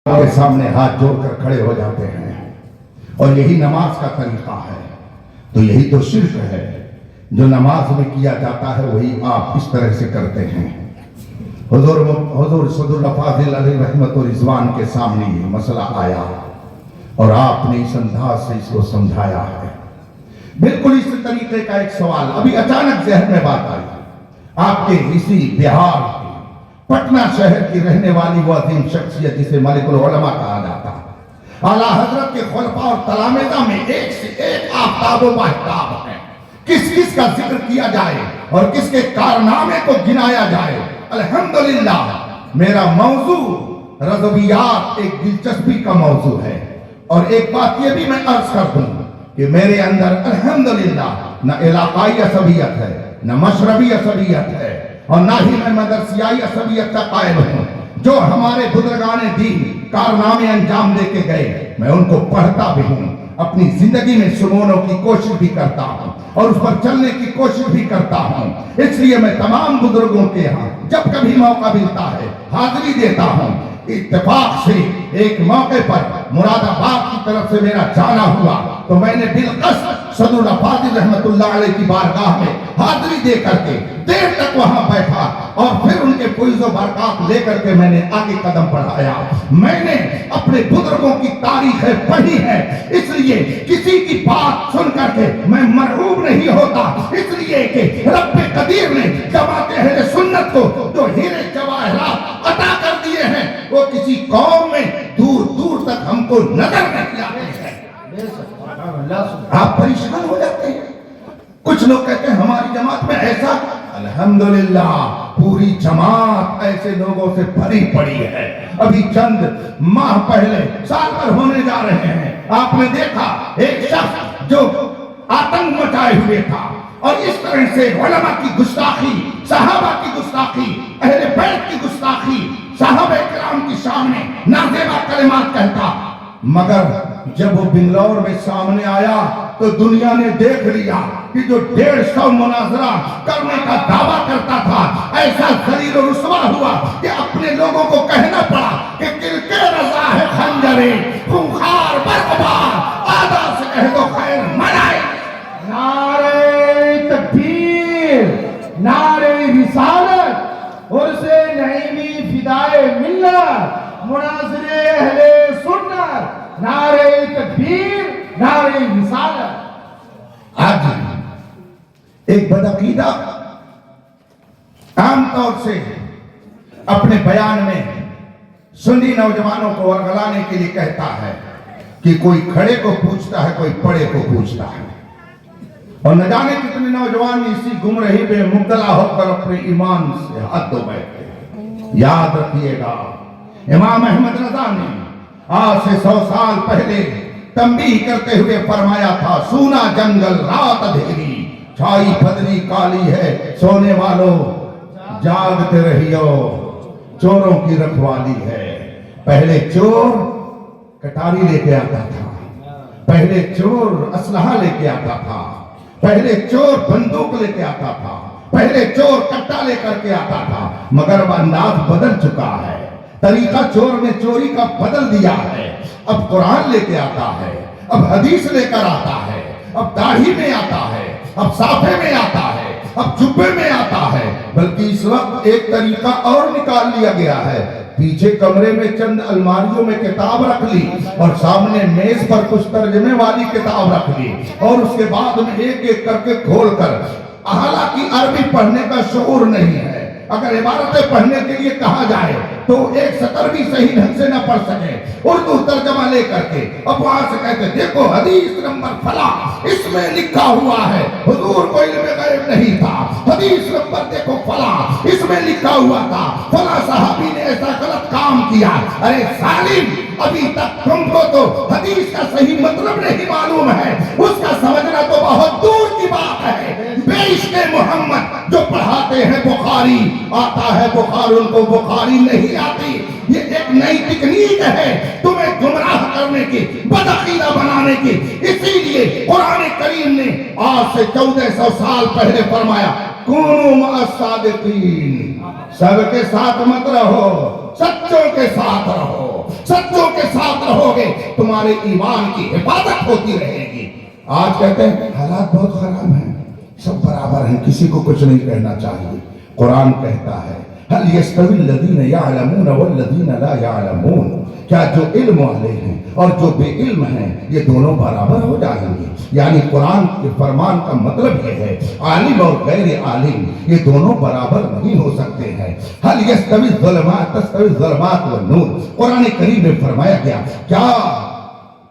के सामने हाथ जोड़कर खड़े हो जाते हैं और यही नमाज का तरीका है। तो यही तो शिर्क है जो नमाज में किया जाता है, वही आप इस तरह से करते हैं। हुजूर सदरुल फाजिल अलैहि रहमत व रिज़वान के सामने ये मसला आया और आपने इस अंदाज से इसको समझाया है। बिल्कुल इस तरीके का एक सवाल अभी अचानक ज़हन में बात आई। आपके इसी बिहार के पटना शहर की रहने वाली वो अजीम शख्सियत जिसे मलिकुल उलमा कहा जाता है, आला हजरत के खुलफा और तलामिज़ा में एक से एक आफ्ताब व महताब है। किस किस का जिक्र किया जाए और किसके कारनामे को गिनाया जाए। अल्हम्दुलिल्लाह मेरा मौजू रज़वियात एक दिलचस्पी का मौजू है। और एक बात ये भी मैं अर्ज कर दूं कि मेरे अंदर अल्हम्दुलिल्लाह न इलाकाई असबियत है, न मशरबी असबियत है और ना ही मैं मदरसियाई असबियत का कायल हूँ। जो हमारे बुजुर्गाने दीन कारनामे अंजाम दे के गए, मैं उनको पढ़ता भी हूँ, अपनी जिंदगी में सुनोनों की कोशिश भी करता हूँ और उस पर चलने की कोशिश भी करता हूँ। इसलिए मैं तमाम बुजुर्गों के यहाँ जब कभी मौका मिलता है हाजिरी देता हूँ। इत्तेफाक से एक मौके पर मुरादाबाद की तरफ से मेरा जाना हुआ तो मैंने बिलकस सदरुल फाजिल रहमतुल्लाह अलैह की बारगाह में हाजिरी दे करके देर तक वहां बैठा और फिर उनके फैज़-ओ बरक़ात लेकर के मैंने आगे कदम बढ़ाया। मैंने अपने बुजुर्गों की तारीखें पढ़ी है, इसलिए किसी की बात सुन करके मैं मरहूब नहीं होता। इसलिए कि रब्बे कदीर ने जमाते अहले सुन्नत को जो हीरे जवाहरात अता कर दिए हैं, वो किसी कौम में दूर दूर तक हमको नजर नहीं आते हैं। आप परेशान हो जाते हैं। कुछ लोग कहते हैं हमारी जमात में ऐसा, अल्हम्दुलिल्लाह पूरी जमात ऐसे लोगों से भरी पड़ी है। अभी चंद माह पहले साल भर होने जा रहे हैं, आपने देखा एक शख्स जो आतंक मचाए हुए था और इस तरह से उलमा की गुस्ताखी, सहाबा की गुस्ताखी, अहले बैत की गुस्ताखी, सहाबा किराम की सामने नाज़ेबा कलिमात कहता। मगर जब वो बिंगलौर में सामने आया तो दुनिया ने देख लिया कि जो 150 मुनाजरा करने का दावा करता था, ऐसा जलील और रुस्वा हुआ कि अपने लोगों को कहना पड़ा कि किलके रज़ा है खंजरे खूंखार बरकबार आदा से कह दो खैर मनाए। नारे तकबीर, नारे रिसालत और से नईमी फिदाए मिल्लत, मुनाज़िरे अहले सुन्नत, नारे तकबीर, नारे रिसालत। आज एक बदअकीदा आमतौर से अपने बयान में सुन्नी नौजवानों को वर्गलाने के लिए कहता है कि कोई खड़े को पूछता है, कोई पड़े को पूछता है। और न जाने कितने नौजवान इसी गुमराही में मुब्तला होकर अपने ईमान से हाथ धो बैठे। याद रखिएगा, इमाम अहमद रजा ने आज से 100 साल पहले तंबीह करते हुए फरमाया था, सूना जंगल रात अंधेरी, छाई फदरी काली है, सोने वालों जागते रहियो, चोरों की रखवाली है। पहले चोर कटारी लेके आता था, पहले चोर असलहा लेके आता था, पहले चोर बंदूक लेके आता था, पहले चोर कट्टा लेकर के आता था। मगर अब अंदाज बदल चुका है, तरीका चोर ने चोरी का बदल दिया है। अब कुरान लेके आता है, अब हदीस लेकर आता है, अब दाढ़ी में आता है, अब साफे में आता है, अब जुब्बे में आता है। बल्कि इस वक्त एक तरीका और निकाल लिया गया है, पीछे कमरे में चंद अलमारियों में किताब रख ली और सामने मेज पर कुछ तर्जमे वाली किताब रख ली और उसके बाद में एक एक करके खोलकर, हालांकि अरबी पढ़ने का शऊर नहीं है, अगर इबारतें पढ़ने के लिए कहा जाए तो एक सतर भी सही ढंग से न पढ़ सके, उर्दू तर्जमा लेकर के अब वहां से कहते देखो हदीस नंबर फला इसमें लिखा हुआ है, हुजूर को इल्म गैब नहीं था, हदीस नंबर देखो फला इसमें लिखा हुआ था, फला साहबी ने ऐसा गलत काम किया। अरे सालिम, अभी तक तुमको तो हदीस का सही मतलब नहीं मालूम है, उसका समझना तो बहुत दूर की बात है। बेइश्क़े मोहम्मद जो पढ़ाते हैं बुखारी आता है बुखारी, उनको बुखारी नहीं आती। ये एक नई तकनीक है तुम्हें गुमराह करने की, बदअकीदा बनाने की। इसीलिए कुरान करीम ने आज से 1400 साल पहले फरमाया, कूनू मअस-सादिकीन, सबके साथ मत रहो, सच्चों के साथ रहो। सच्चों के साथ रहोगे, तुम्हारे ईमान की हिफाजत होती रहेगी। आज कहते हैं हालात बहुत खराब हैं, सब बराबर हैं, किसी को कुछ नहीं कहना चाहिए। कुरान कहता है हल यस्तवी लदीन यालमून वल्लदीन ला यालमून, क्या जो इल्म वाले हैं और जो बेइल्म हैं ये दोनों बराबर हो जाएंगे। यानी कुरान के फरमान का मतलब ये है आलिम और गैर आलिम ये दोनों बराबर नहीं हो सकते हैं। हल यस्तवी ज़ुल्मात तस्तवी ज़ुल्मात व नूर, कुरान करीम में फरमाया गया क्या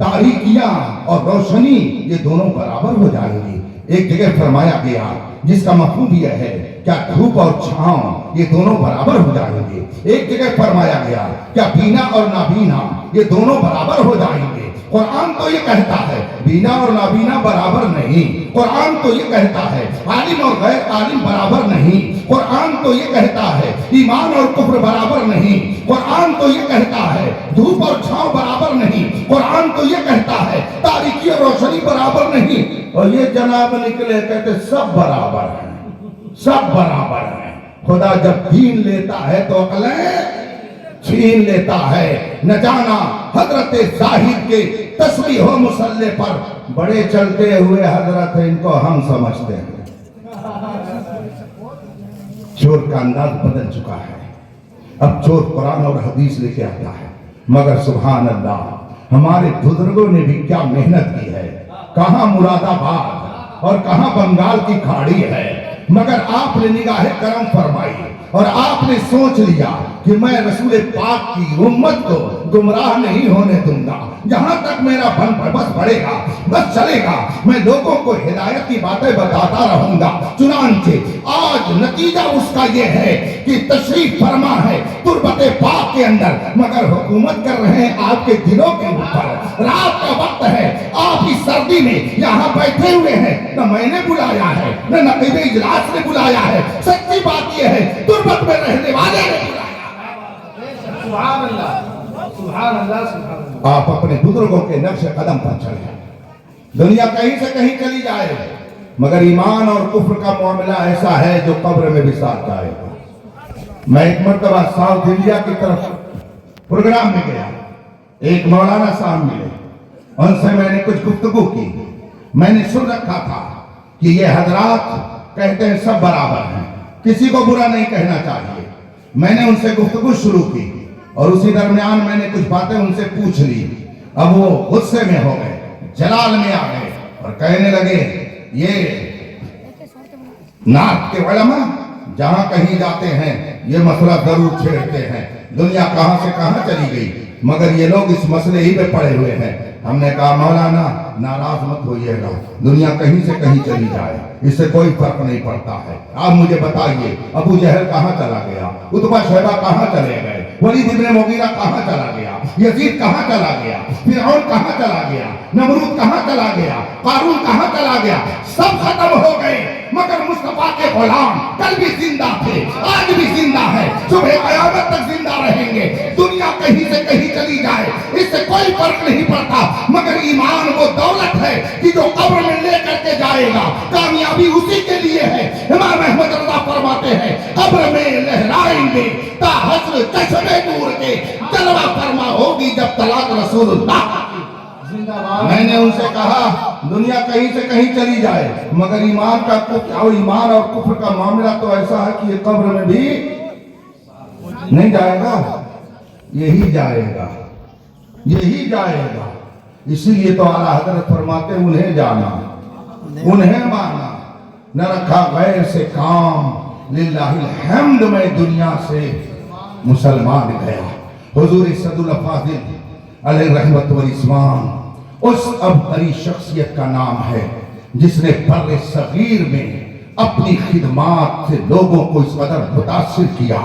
तारीकियां और रोशनी ये दोनों बराबर हो जाएंगी। एक जगह फरमाया गया जिसका मफहूम यह है क्या धूप और छांव ये दोनों बराबर हो जाएंगे। एक जगह फरमाया गया क्या बीना और नाबीना ये दोनों बराबर हो जाएंगे। कुरान तो ये कहता है बीना और नाबीना बराबर नहीं, कुरान तो ये कहता है आलिम और गैर आलिम बराबर नहीं, कुरान तो ये कहता है ईमान और कुफ्र बराबर नहीं, कुरान तो ये कहता है धूप और छांव बराबर नहीं, कुरान तो ये कहता है तारीकी और रोशनी बराबर नहीं। और ये जनाब निकले कहते सब बराबर है, सब बराबर है। खुदा जब दीन लेता है तो अकलें छीन लेता है। न जाना हजरत जाहिद के तस्वीर हो मुसल्ले पर बड़े चलते हुए हजरत इनको हम समझते हैं। चोर का अंदाज बदल चुका है, अब चोर कुरान और हदीस लेके आता है। मगर सुभान अल्लाह हमारे बुजुर्गों ने भी क्या मेहनत की है, कहां मुरादाबाद और कहां बंगाल की खाड़ी है, मगर आपने निगाह करम फरमाई और आपने सोच लिया कि मैं रसूल पाक की उम्मत को गुमराह नहीं होने दूंगा। जहां तक मेरा बस बढ़ेगा बस चलेगा, मैं लोगों को हिदायत की बातें बताता रहूंगा। चुनांचे आज नतीजा उसका ये है कि तशरीफ फरमा है तुर्बत पाक के अंदर, मगर हुकूमत कर रहे हैं आपके दिलों के ऊपर। रात का वक्त है, आप इस सर्दी में यहाँ बैठे हुए हैं, न मैंने बुलाया है न नकीब इजलास ने बुलाया है। सच्ची बात यह है तुर्बत में रहने वाले ने बुलाया। सुभान अल्लाह, सुभान अल्लाह, सुभान अल्लाह। आप अपने बुजुर्गों के नक्श कदम पर चले। दुनिया कहीं से कहीं चली जाए, मगर ईमान और कुफ्र का मामला ऐसा है जो कब्र में भी साथ जाएगा। मैं एक मर्तबा साउथ इंडिया की तरफ प्रोग्राम में गया, एक मौलाना साहब मिले, उनसे मैंने कुछ गुफ्तगू की। मैंने सुन रखा था कि ये हजरात कहते हैं सब बराबर हैं, किसी को बुरा नहीं कहना चाहिए। मैंने उनसे गुफ्तगू शुरू की और उसी दरमियान मैंने कुछ बातें उनसे पूछ ली। अब वो गुस्से में हो गए, जलाल में आ गए और कहने लगे ये नात के उलमा जहां कहीं जाते हैं ये मसला जरूर छेड़ते हैं। दुनिया कहां से कहां चली गई, मगर ये लोग इस मसले ही पे पड़े हुए हैं। हमने कहा मौलाना नाराज मत होइएगा, दुनिया कहीं से कहीं चली जाए इससे कोई फर्क नहीं पड़ता है। आप मुझे बताइए अबू जहल कहां चला गया, उतबा शैबा कहां चले गए, वलीद इब्न मुगीरा कहां चला गया, यजीद कहां चला गया, फिरौन कहां चला गया, नमरूद कहां चला गया, कारून कहां चला गया, सब खत्म हो गए। मगर मुस्तफा के गुलाम कल भी जिंदा थे, आज भी जिंदा है, सुबह कयामत तक जिंदा रहेंगे। दुनिया कहीं से कहीं चली जाए इससे कोई फर्क नहीं पड़ता, मगर ईमान वो दौलत है कि जो कब्र में लेकर के जाएगा। कामयाबी उसी के लिए है। इमाम अहमद रज़ा फरमाते हैं कब्र में लहराएंगे ताहस्र चश्मे नूर के, जलवा फरमा होगी जब तलाक रसूलुल्लाह। मैंने उनसे कहा दुनिया कहीं से कहीं चली जाए, मगर ईमान का और ईमान और कुफ्र का मामला तो ऐसा है कि ये कब्र में भी नहीं जाएगा, यही जाएगा, यही जाएगा। इसीलिए तो आला हजरत फरमाते उन्हें जाना उन्हें माना, न रखा गैर से काम, लिल्लाहिल हम्द में दुनिया से मुसलमान गया। हुजूर सदुल फाजिल अलैहि रहमत व इस्माम उस अबतरी शख्सियत का नाम है जिसने बर्रे सगीर में अपनी खिदमात से लोगों को इस कदर मुतासिर किया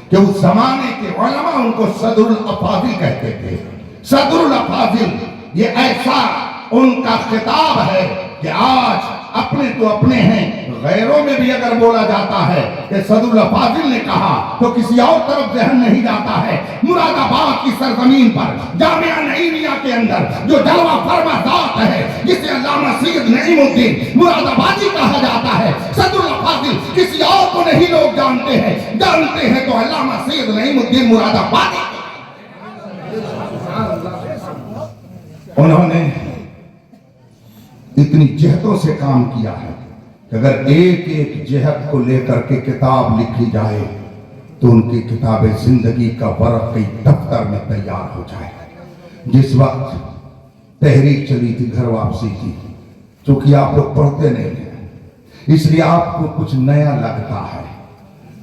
कि उस जमाने के उलमा उनको सदरुल अफाजिल कहते थे। सदरुल अफाजिल ये ऐसा उनका खिताब है कि आज अपने तो अपने हैं, गैरों में भी अगर बोला जाता है कि सदरुल अफाजिल ने कहा तो किसी और तरफ ज़हन नहीं जाता है। मुरादाबाद की सरजमीन पर जामिया नईमिया के अंदर जो जलवा फरमा ज़ात है जिसे अल्लामा सैयद नईमुद्दीन मुरादाबादी कहा जाता है, सदरुल अफाजिल किसी और को नहीं लोग जानते हैं तो अल्लामा सैयद नईमुद्दीन मुरादाबादी। उन्होंने इतनी जहतों से काम किया है कि अगर एक एक जहत को लेकर के किताब लिखी जाए तो उनकी किताबें जिंदगी का वर्क कई दफ्तर में तैयार हो जाए। जिस वक्त तहरीक चली थी घर वापसी की, चूंकि आप लोग पढ़ते नहीं हैं इसलिए आपको कुछ नया लगता है।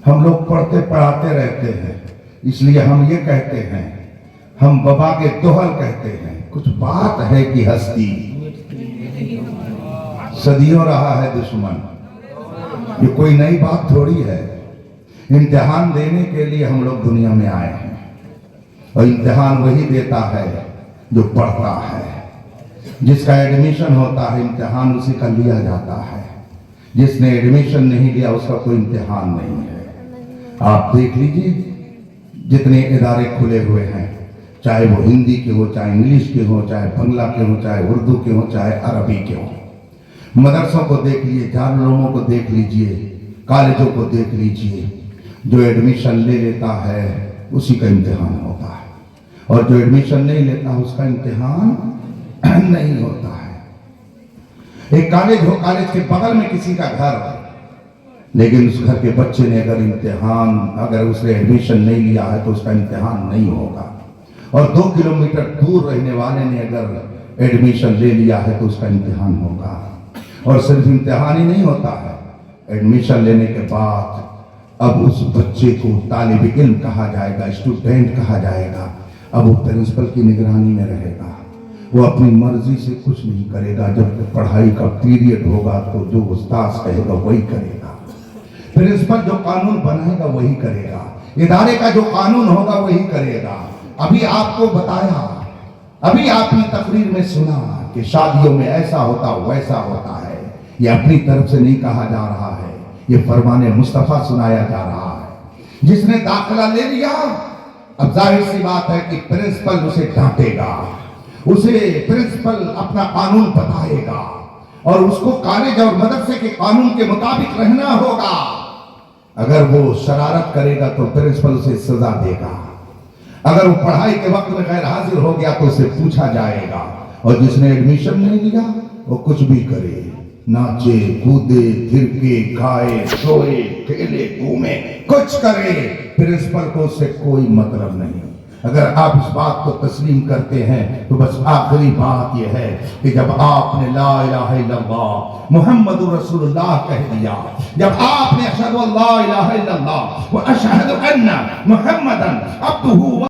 हम लोग पढ़ते पढ़ाते रहते हैं इसलिए हम ये कहते हैं, हम बाबा के दोहल कहते हैं, कुछ बात है कि हस्ती सदियों रहा है दुश्मन। ये कोई नई बात थोड़ी है। इम्तिहान देने के लिए हम लोग दुनिया में आए हैं और इम्तिहान वही देता है जो पढ़ता है। जिसका एडमिशन होता है इम्तिहान उसी का लिया जाता है। जिसने एडमिशन नहीं लिया उसका कोई इम्तिहान नहीं है। आप देख लीजिए जितने इदारे खुले हुए हैं, चाहे वो हिंदी के हो, चाहे इंग्लिश के हो, चाहे बंगला के हो, चाहे उर्दू के हो, चाहे अरबी के हो। मदरसों को देख लीजिए, जालूमों को देख लीजिए, कॉलेजों को देख लीजिए। जो एडमिशन ले लेता है उसी का इम्तिहान होता है और जो एडमिशन नहीं लेता उसका इम्तिहान नहीं होता है। एक कॉलेज हो, कॉलेज के बगल में किसी का घर, लेकिन उस घर के बच्चे ने अगर उसने एडमिशन नहीं लिया है तो उसका इम्तिहान नहीं होगा। और 2 किलोमीटर दूर रहने वाले ने अगर एडमिशन ले लिया है तो उसका इम्तिहान होगा। और सिर्फ इम्तिहान ही नहीं होता है, एडमिशन लेने के बाद अब उस बच्चे को तालिब इल्म कहा जाएगा, स्टूडेंट कहा जाएगा। अब वो प्रिंसिपल की निगरानी में रहेगा। वो अपनी मर्जी से कुछ नहीं करेगा। जब पढ़ाई का पीरियड होगा तो जो उस्ताद कहेगा वही करेगा। प्रिंसिपल जो कानून बनाएगा वही करेगा। इदारे का जो कानून होगा वही करेगा। अभी आपको बताया, अभी आपने तकरीर में सुना कि शादियों में ऐसा होता वैसा होता है। ये अपनी तरफ से नहीं कहा जा रहा है, ये फरमाने मुस्तफा सुनाया जा रहा है। जिसने दाखिला ले लिया, अब जाहिर सी बात है कि प्रिंसिपल उसे डांटेगा, उसे प्रिंसिपल अपना कानून बताएगा और उसको कॉलेज और मदरसे के कानून के मुताबिक रहना होगा। अगर वो शरारत करेगा तो प्रिंसिपल उसे सजा देगा। अगर वो पढ़ाई के वक्त में गैर हाजिर हो गया तो उसे पूछा जाएगा। और जिसने एडमिशन नहीं लिया वो कुछ भी करे, नाचे कूदे थिरके खाए सोए खेले घूमे कुछ करे, प्रिंसिपल को उससे कोई मतलब नहीं। अगर आप इस बात को तस्लीम करते हैं तो बस आखिरी बात यह है कि जब आपने ला इलाहा इल्लल्लाह मुहम्मदुर रसूलुल्लाह कह दिया, जब आपने अशहदु अल्ला इलाहा इल्लल्लाह व अशहदु अन्ना मुहम्मदन अब्दुहु